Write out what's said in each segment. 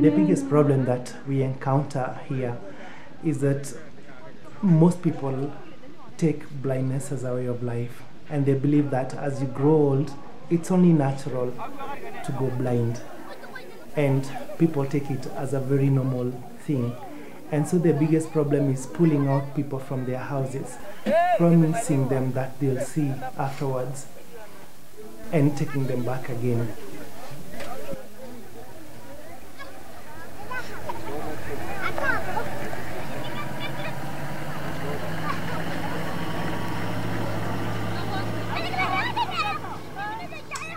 The biggest problem that we encounter here is that most people take blindness as a way of life, and they believe that as you grow old, it's only natural to go blind, and people take it as a very normal thing. And so the biggest problem is pulling out people from their houses, promising them that they'll see afterwards, and taking them back again.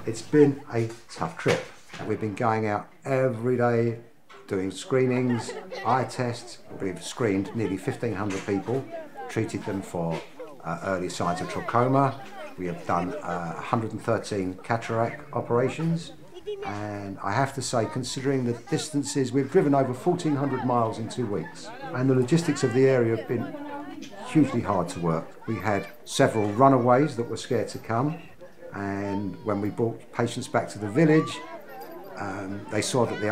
It's been a tough trip. We've been going out every day, doing screenings, eye tests. We've screened nearly 1,500 people, treated them for early signs of trachoma. We have done 113 cataract operations. And I have to say, considering the distances, we've driven over 1,400 miles in 2 weeks. And the logistics of the area have been hugely hard to work. We had several runaways that were scared to come. And when we brought patients back to the village, they saw that the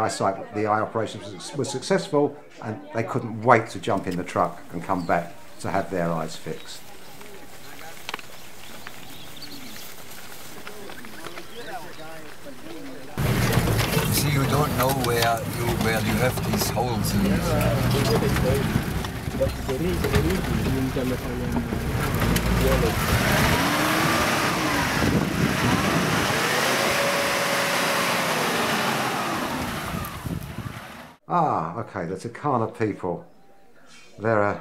eye operation was successful, and they couldn't wait to jump in the truck and come back to have their eyes fixed. You see, you don't know where you have these holes in Ah, okay, the Turkana people. They're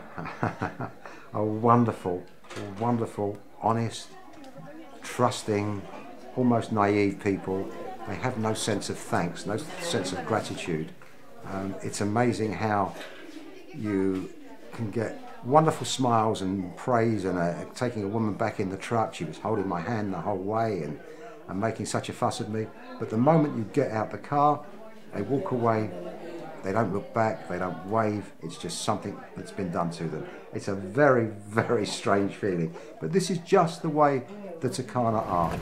a wonderful, honest, trusting, almost naive people. They have no sense of thanks, no sense of gratitude. It's amazing how you can get wonderful smiles and praise, and taking a woman back in the truck. She was holding my hand the whole way and making such a fuss at me. But the moment you get out the car, they walk away. They don't look back, they don't wave, it's just something that's been done to them. It's a very, very strange feeling, but this is just the way the Turkana are.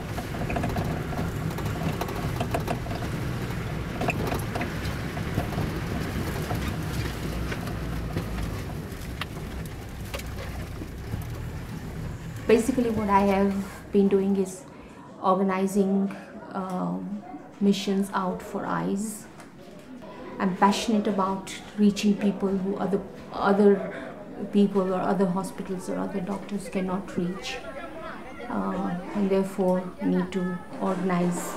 Basically what I have been doing is organizing missions out for eyes. I'm passionate about reaching people who other people or other hospitals or other doctors cannot reach, and therefore need to organize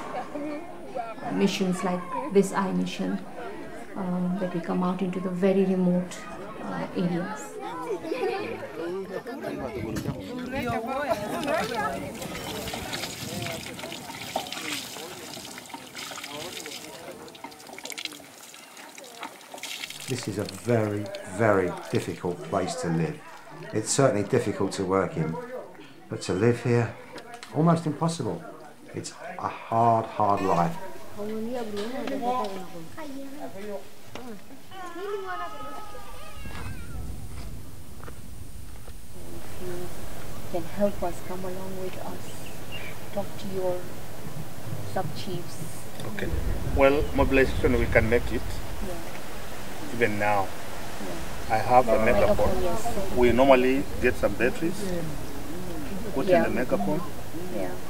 missions like this eye mission, that we come out into the very remote areas. This is a very, very difficult place to live. It's certainly difficult to work in, but to live here, almost impossible. It's a hard, hard life. Can help us, come along with us, talk to your sub-chiefs. Okay. Well, mobilization, we can make it. Yeah. Even now. Yeah. I have a megaphone. Yes. We normally get some batteries, put in the megaphone,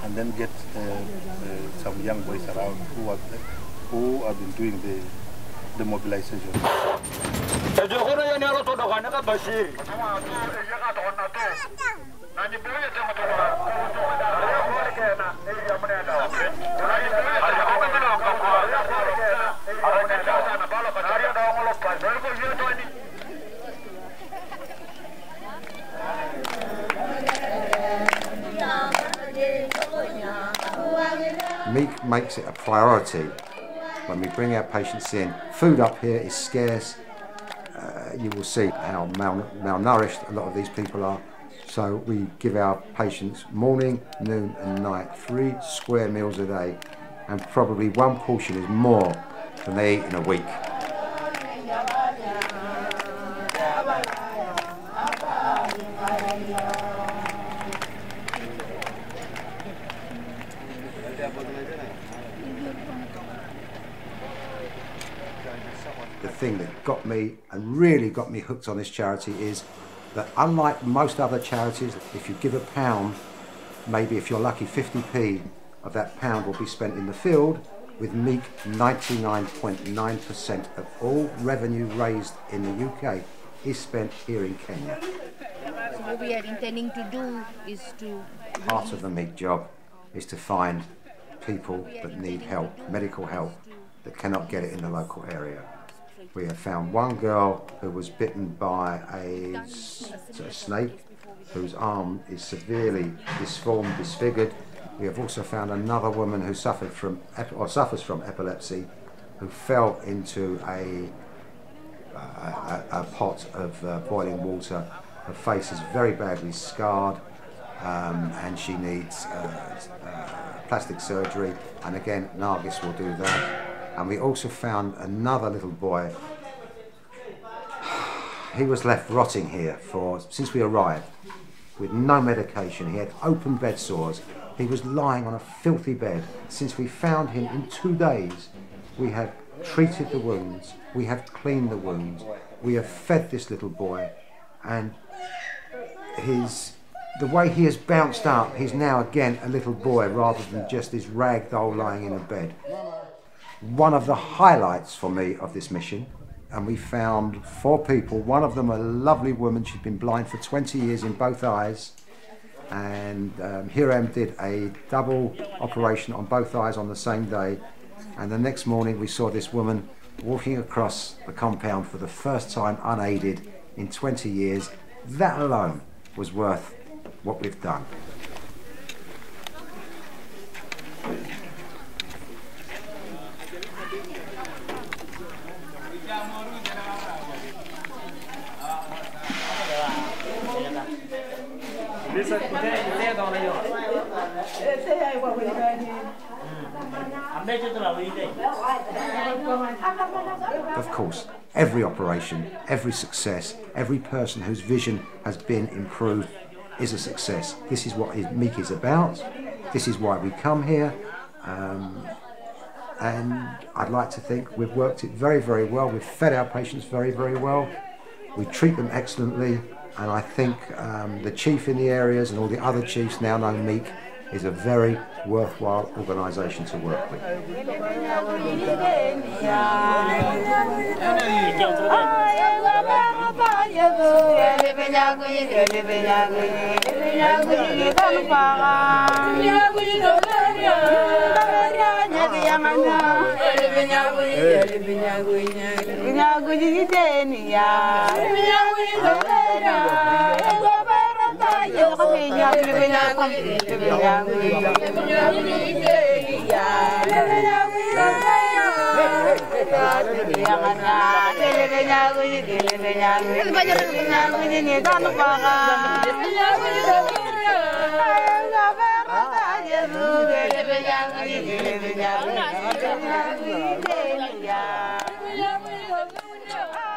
and then get some young boys around who have been doing the mobilization. Meek makes it a priority when we bring our patients in. Food up here is scarce. You will see how malnourished a lot of these people are. So we give our patients morning, noon and night 3 square meals a day, and probably 1 portion is more than they eat in a week. The thing that got me and really got me hooked on this charity is that unlike most other charities, if you give £1, maybe if you're lucky 50p of that pound will be spent in the field. With Meek, 99.9% of all revenue raised in the UK is spent here in Kenya. So what we are intending to do is to... Part of the Meek job is to find people that need help, medical help, that cannot get it in the local area. We have found one girl who was bitten by a snake, whose arm is severely disformed, disfigured. We have also found another woman who suffers from epilepsy, who fell into a pot of boiling water. Her face is very badly scarred, and she needs plastic surgery. And again, Nargis will do that. And we also found another little boy. He was left rotting here since we arrived, with no medication. He had open bed sores. He was lying on a filthy bed. Since we found him, in 2 days, we have treated the wounds, we have cleaned the wounds, we have fed this little boy, and the way he has bounced up, he's now again a little boy rather than just this rag doll lying in a bed. One of the highlights for me of this mission, and we found 4 people, one of them a lovely woman. She'd been blind for 20 years in both eyes, and Hiram did a double operation on both eyes on the same day, and the next morning we saw this woman walking across the compound for the first time unaided in 20 years. That alone was worth what we've done. Of course, every operation, every success, every person whose vision has been improved is a success. This is what Meek is about. This is why we come here. And I'd like to think we've worked it very, very well. We've fed our patients very, very well. We treat them excellently. And I think the chief in the areas and all the other chiefs now know Meek is a very worthwhile organisation to work with. Yeah.